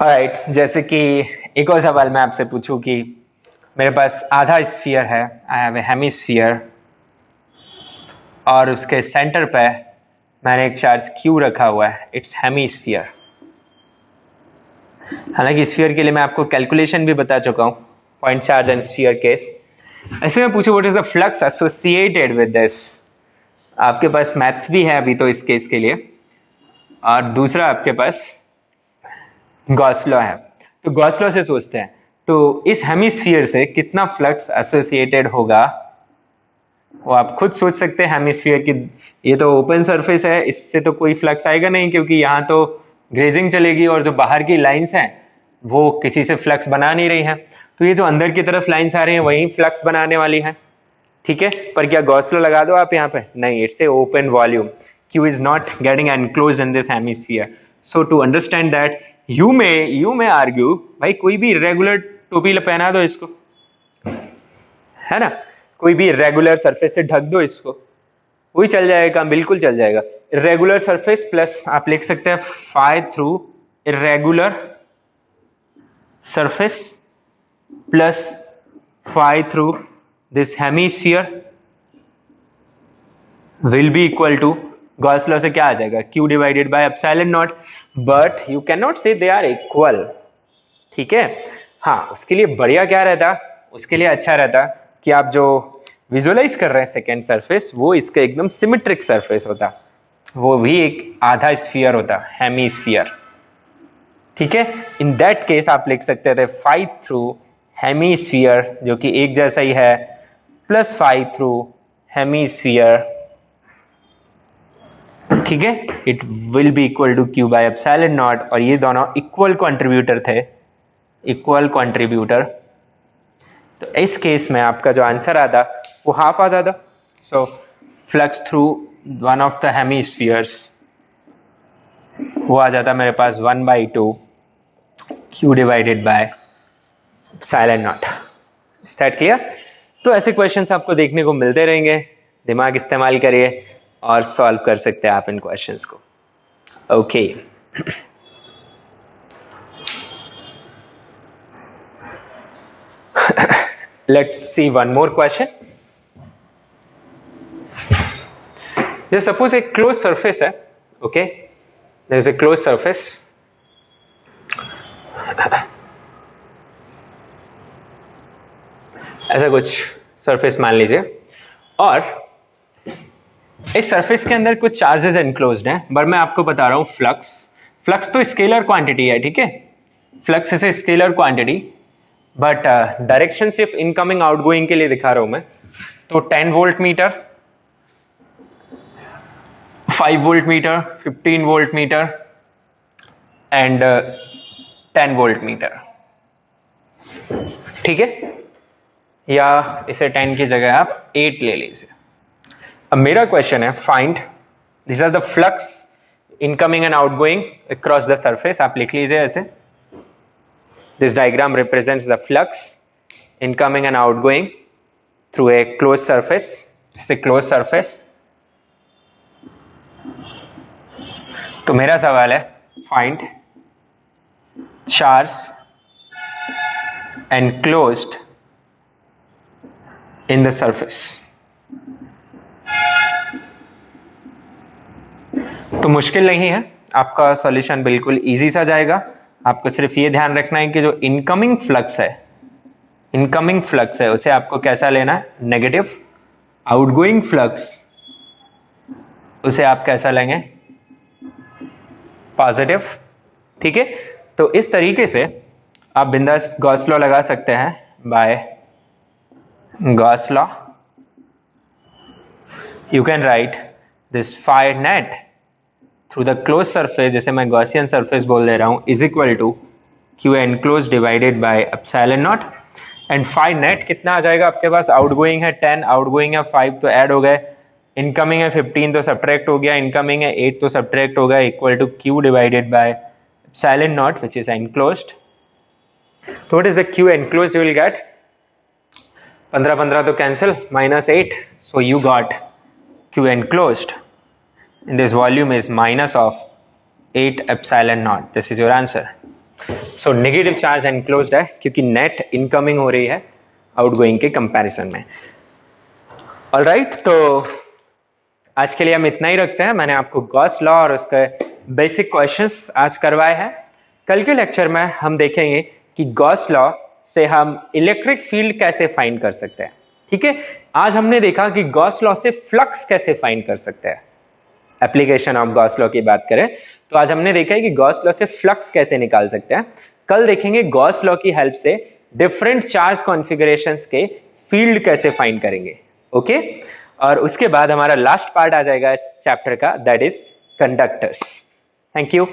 ऑलराइट, जैसे कि एक और सवाल मैं आपसे पूछूं कि मेरे पास आधा स्फीयर है, आई हैव ए हेमिस्फीयर, और उसके सेंटर पे मैंने एक चार्ज Q रखा हुआ है, इट्स हेमिस्फीयर। हालांकि स्फीयर के लिए मैं आपको कैलकुलेशन भी बता चुका हूँ, point charge and sphere case. ऐसे में पूछूं what is the flux associated with this, आपके पास मैथ्स भी है अभी तो इस केस के लिए, और दूसरा आपके पास गॉस लॉ है। तो गॉस लॉ से सोचते हैं, तो इस हेमिस्फीयर से कितना फ्लक्स एसोसिएटेड होगा वो आप खुद सोच सकते हैं। हेमिस्फीयर की ये तो ओपन सरफेस है, इससे तो कोई फ्लक्स आएगा नहीं, क्योंकि यहाँ तो ग्रेजिंग चलेगी और जो बाहर की लाइंस हैं वो किसी से फ्लक्स बना नहीं रही हैं। तो ये जो अंदर की तरफ लाइंस आ रही हैं वही फ्लक्स बनाने वाली हैं, ठीक है। पर क्या गॉस लॉ लगा दो आप यहाँ पे? नहीं, it's a open volume, Q is not getting enclosed in this hemisphere. So to understand that, you may argue, भाई कोई भी irregular टोपी पहना दो इसको, है ना, कोई भी irregular सरफेस से ढक दो इसको, वही चल जाएगा, बिल्कुल चल जाएगा। irregular सरफेस प्लस आप लिख सकते हैं phi through irregular surface plus phi through this hemisphere will be equal to, Gauss law से क्या आ जाएगा, Q divided by epsilon not, but you can not से दे आर इक्वल, ठीक है। हाँ, उसके लिए बढ़िया क्या रहता, उसके लिए अच्छा रहता कि आप जो विजुअलाइज कर रहे हैं सेकेंड सरफेस, वो इसका एकदम सिमेट्रिक सरफेस होता, वो भी एक आधा स्फीयर होता, हेमीस्फीयर, ठीक है। इन दैट केस आप लिख सकते थे फाई थ्रू हेमीस्फीयर, जो कि एक जैसा ही है, प्लस फाई थ्रू हेमीस्फीयर, ठीक है, it will be equal to Q by epsilon naught. और ये दोनों इक्वल कंट्रीब्यूटर थे, इक्वल कंट्रीब्यूटर, तो इस केस में आपका जो आंसर आता वो हाफ आ जाता। So flux through one of the hemispheres वो आ जाता मेरे पास 1/2 Q divided by epsilon naught. Is that clear? तो ऐसे क्वेश्चंस आपको देखने को मिलते रहेंगे, दिमाग इस्तेमाल करिए और सॉल्व कर सकते हैं आप इन क्वेश्चंस को। Okay, let's see one more question. जैसे सपोज एक क्लोज सरफेस है, okay, there is a close surface, ऐसा कुछ सरफेस मान लीजिए, और इस सरफेस के अंदर कुछ चार्जेस एनक्लोज्ड हैं, पर मैं आपको बता रहा हूं फ्लक्स तो स्केलर क्वांटिटी है, ठीक है, flux is a scalar quantity, but direction सिर्फ इनकमिंग आउटगोइंग के लिए दिखा रहा हूं मैं। तो 10 volt meter, 5 volt meter, 15 volt meter and 10 volt meter, ठीक है, या इसे 10 की जगह आप 8 ले लीजिए। अब मेरा क्वेश्चन है find this are the flux incoming and outgoing across the surface. आप लिख लीजिए ऐसे, this diagram represents the flux incoming and outgoing through a close surface, जैसे क्लोज सरफेस। तो मेरा सवाल है find charge enclosed in the surface. तो मुश्किल नहीं है, आपका सॉल्यूशन बिल्कुल इजी सा जाएगा। आपको सिर्फ ये ध्यान रखना है कि जो इनकमिंग फ्लक्स है उसे आपको कैसा लेना है, नेगेटिव। आउटगोइंग फ्लक्स उसे आप कैसा लेंगे, पॉजिटिव, ठीक है। तो इस तरीके से आप बिंदास गॉस लॉ लगा सकते हैं by Gauss law. You can write this phi net through the close surface, जैसे मैं गॉसियन सरफेस बोल दे रहा हूं, is equal to Q enclose divided by epsilon naught. And phi net कितना आ जाएगा आपके पास, आउटगोइंग है 10, आउटगोइंग है 5 तो ऐड हो गए, इनकमिंग है 15 तो सब्ट्रैक्ट हो गया, इनकमिंग है 8 तो सब्ट्रैक्ट हो गया, equal to Q divided by epsilon naught which is enclosed. तो what is the Q enclosed, you will get 15 तो cancel, -8, so you got Q enclosed in this volume is minus of 8 epsilon naught. This is your answer. So negative charge enclosed है क्योंकि net incoming हो रही है outgoing के comparison में। Alright, तो आज के लिए हम इतना ही रखते हैं। मैंने आपको गॉस लॉ और उसके बेसिक क्वेश्चंस आज करवाए हैं। कल के लेक्चर में हम देखेंगे कि गॉस लॉ से हम इलेक्ट्रिक फील्ड कैसे फाइंड कर सकते हैं। ठीक है, आज हमने देखा कि गॉस लॉ से फ्लक्स कैसे फाइंड कर सकते हैं। एप्लीकेशन ऑफ गॉस लॉ की बात करें तो आज हमने देखा है कि गॉस लॉ से फ्लक्स कैसे निकाल सकते हैं। कल देखेंगे गॉस लॉ की हेल्प से डिफरेंट चार्ज कॉन्फ़िगरेशंस के फील्ड कैसे फाइंड करेंगे। ओके, और उसके बाद हमारा लास्ट पार्ट आ जाएगा इस चैप्टर का, that is conductors. Thank you.